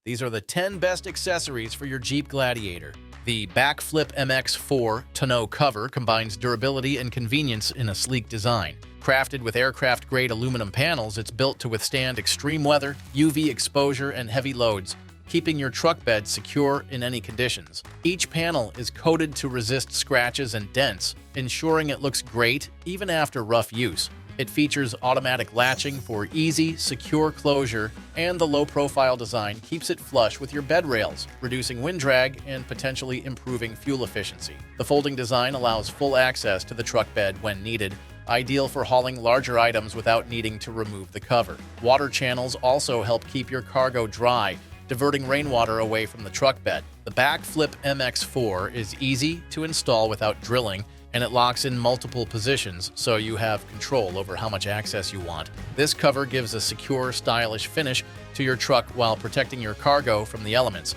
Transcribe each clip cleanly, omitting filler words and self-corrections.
These are the 10 best accessories for your Jeep Gladiator. The Backflip MX4 tonneau cover combines durability and convenience in a sleek design. Crafted with aircraft-grade aluminum panels, it's built to withstand extreme weather, UV exposure, and heavy loads, keeping your truck bed secure in any conditions. Each panel is coated to resist scratches and dents, ensuring it looks great even after rough use. It features automatic latching for easy, secure closure, and the low-profile design keeps it flush with your bed rails, reducing wind drag and potentially improving fuel efficiency. The folding design allows full access to the truck bed when needed, ideal for hauling larger items without needing to remove the cover. Water channels also help keep your cargo dry, diverting rainwater away from the truck bed. The Backflip MX4 is easy to install without drilling, and it locks in multiple positions, so you have control over how much access you want. This cover gives a secure, stylish finish to your truck while protecting your cargo from the elements.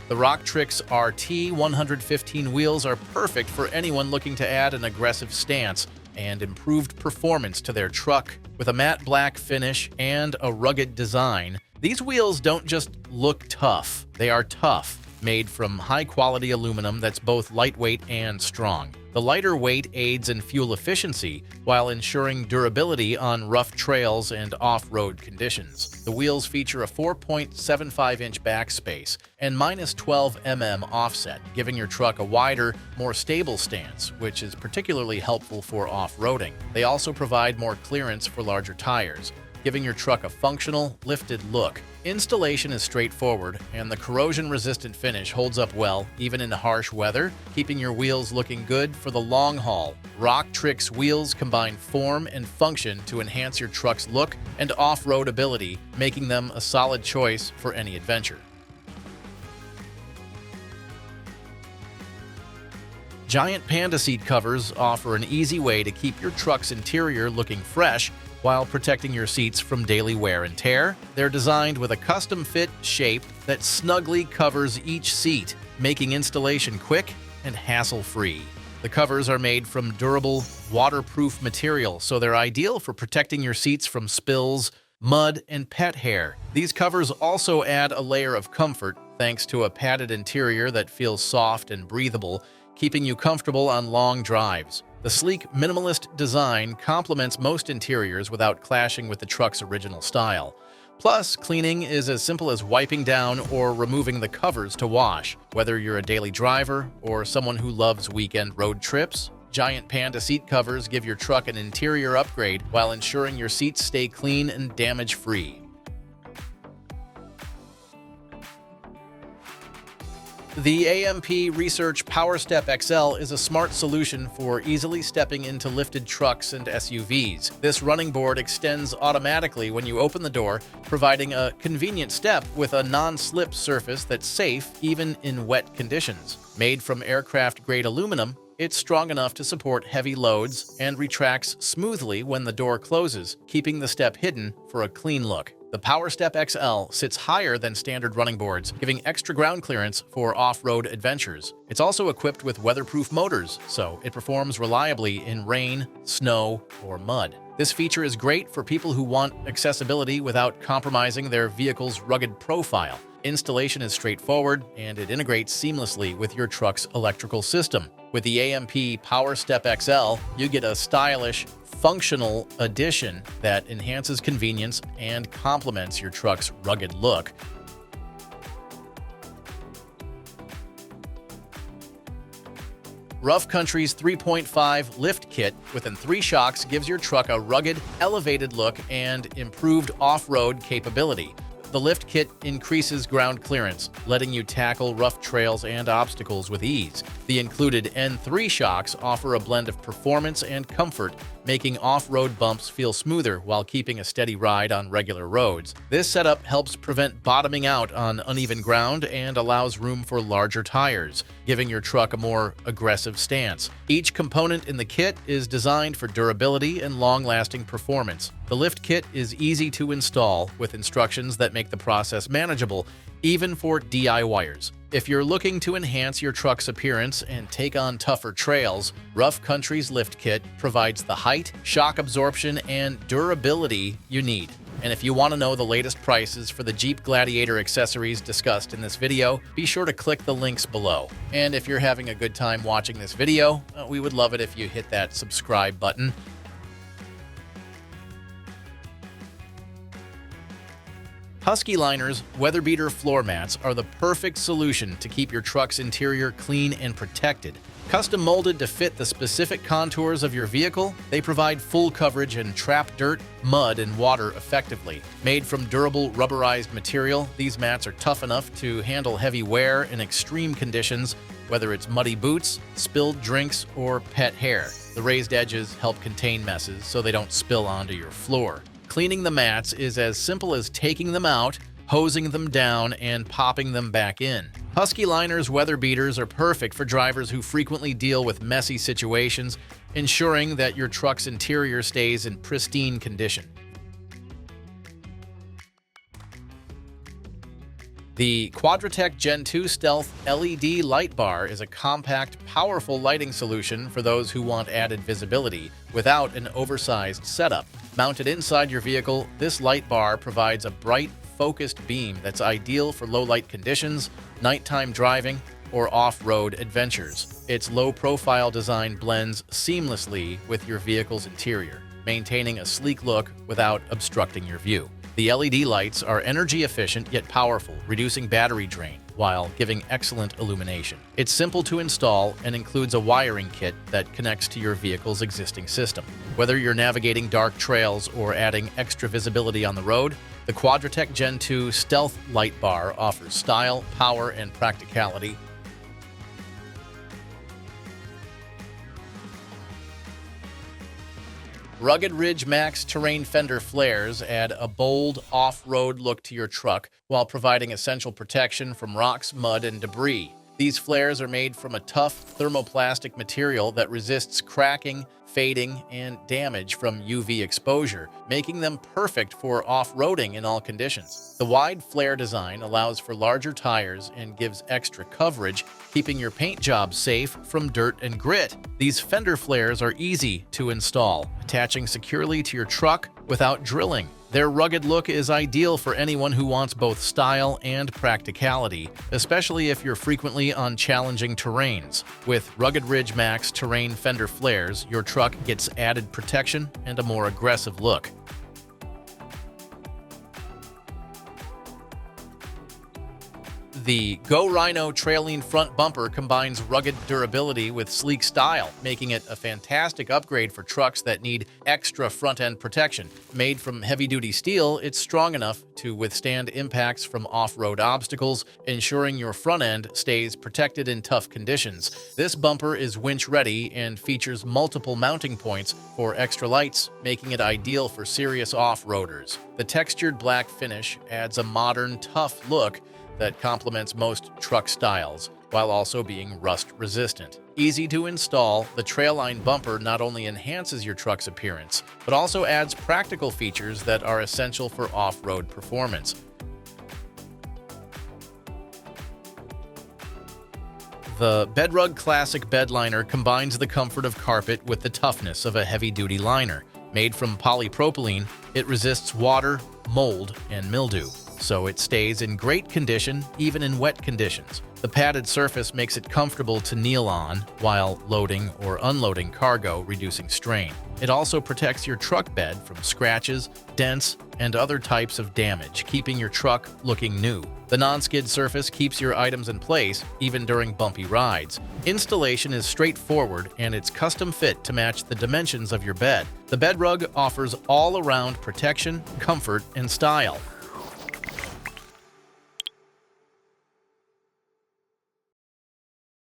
The Trix RT 115 wheels are perfect for anyone looking to add an aggressive stance and improved performance to their truck. With a matte black finish and a rugged design, these wheels don't just look tough, they are tough, made from high-quality aluminum that's both lightweight and strong. The lighter weight aids in fuel efficiency while ensuring durability on rough trails and off-road conditions. The wheels feature a 4.75-inch backspace and -12 mm offset, giving your truck a wider, more stable stance, which is particularly helpful for off-roading. They also provide more clearance for larger tires, giving your truck a functional, lifted look. Installation is straightforward, and the corrosion-resistant finish holds up well even in harsh weather, keeping your wheels looking good for the long haul. Trix wheels combine form and function to enhance your truck's look and off-road ability, making them a solid choice for any adventure. Giant Panda seat covers offer an easy way to keep your truck's interior looking fresh while protecting your seats from daily wear and tear. They're designed with a custom-fit shape that snugly covers each seat, making installation quick and hassle-free. The covers are made from durable, waterproof material, so they're ideal for protecting your seats from spills, mud, and pet hair. These covers also add a layer of comfort thanks to a padded interior that feels soft and breathable, keeping you comfortable on long drives. The sleek, minimalist design complements most interiors without clashing with the truck's original style. Plus, cleaning is as simple as wiping down or removing the covers to wash. Whether you're a daily driver or someone who loves weekend road trips, Giant Panda seat covers give your truck an interior upgrade while ensuring your seats stay clean and damage-free. The AMP Research PowerStep XL is a smart solution for easily stepping into lifted trucks and SUVs. This running board extends automatically when you open the door, providing a convenient step with a non-slip surface that's safe even in wet conditions. Made from aircraft-grade aluminum, it's strong enough to support heavy loads and retracts smoothly when the door closes, keeping the step hidden for a clean look. The PowerStep XL sits higher than standard running boards, giving extra ground clearance for off-road adventures. It's also equipped with weatherproof motors, so it performs reliably in rain, snow, or mud. This feature is great for people who want accessibility without compromising their vehicle's rugged profile. Installation is straightforward, and it integrates seamlessly with your truck's electrical system. With the AMP PowerStep XL, you get a stylish, functional addition that enhances convenience and complements your truck's rugged look. Rough Country's 3.5 lift kit within 3 shocks gives your truck a rugged, elevated look and improved off-road capability. The lift kit increases ground clearance, letting you tackle rough trails and obstacles with ease. The included N3 shocks offer a blend of performance and comfort, making off-road bumps feel smoother while keeping a steady ride on regular roads. This setup helps prevent bottoming out on uneven ground and allows room for larger tires, giving your truck a more aggressive stance. Each component in the kit is designed for durability and long-lasting performance. The lift kit is easy to install with instructions that make the process manageable, even for DIYers. If you're looking to enhance your truck's appearance and take on tougher trails, Rough Country's lift kit provides the height, shock absorption, and durability you need. And if you want to know the latest prices for the Jeep Gladiator accessories discussed in this video, be sure to click the links below. And if you're having a good time watching this video, we would love it if you hit that subscribe button. Husky Liner's Weatherbeater floor mats are the perfect solution to keep your truck's interior clean and protected. Custom molded to fit the specific contours of your vehicle, they provide full coverage and trap dirt, mud, and water effectively. Made from durable rubberized material, these mats are tough enough to handle heavy wear in extreme conditions, whether it's muddy boots, spilled drinks, or pet hair. The raised edges help contain messes so they don't spill onto your floor. Cleaning the mats is as simple as taking them out, hosing them down, and popping them back in. Husky Liner's weather beaters are perfect for drivers who frequently deal with messy situations, ensuring that your truck's interior stays in pristine condition. The Quadratec Gen 2 Stealth LED light bar is a compact, powerful lighting solution for those who want added visibility without an oversized setup. Mounted inside your vehicle, this light bar provides a bright, focused beam that's ideal for low-light conditions, nighttime driving, or off-road adventures. Its low-profile design blends seamlessly with your vehicle's interior, maintaining a sleek look without obstructing your view. The LED lights are energy efficient yet powerful, reducing battery drain while giving excellent illumination. It's simple to install and includes a wiring kit that connects to your vehicle's existing system. Whether you're navigating dark trails or adding extra visibility on the road, the Quadratec Gen 2 Stealth Light Bar offers style, power, and practicality. Rugged Ridge Max terrain fender flares add a bold, off-road look to your truck while providing essential protection from rocks, mud, and debris. These flares are made from a tough thermoplastic material that resists cracking, fading, and damage from UV exposure, making them perfect for off-roading in all conditions. The wide flare design allows for larger tires and gives extra coverage, keeping your paint job safe from dirt and grit. These fender flares are easy to install, attaching securely to your truck without drilling. Their rugged look is ideal for anyone who wants both style and practicality, especially if you're frequently on challenging terrains. With Rugged Ridge Max terrain fender flares, your truck gets added protection and a more aggressive look. The GRhino Trailline Front bumper combines rugged durability with sleek style, making it a fantastic upgrade for trucks that need extra front-end protection. Made from heavy-duty steel, it's strong enough to withstand impacts from off-road obstacles, ensuring your front end stays protected in tough conditions. This bumper is winch-ready and features multiple mounting points for extra lights, making it ideal for serious off-roaders. The textured black finish adds a modern, tough look that complements most truck styles, while also being rust-resistant. Easy to install, the Trailline bumper not only enhances your truck's appearance, but also adds practical features that are essential for off-road performance. The Bedrug Classic bed liner combines the comfort of carpet with the toughness of a heavy-duty liner. Made from polypropylene, it resists water, mold, and mildew, so it stays in great condition even in wet conditions. The padded surface makes it comfortable to kneel on while loading or unloading cargo, reducing strain. It also protects your truck bed from scratches, dents, and other types of damage, keeping your truck looking new. The non-skid surface keeps your items in place even during bumpy rides. Installation is straightforward and it's custom fit to match the dimensions of your bed. The bed rug offers all-around protection, comfort, and style.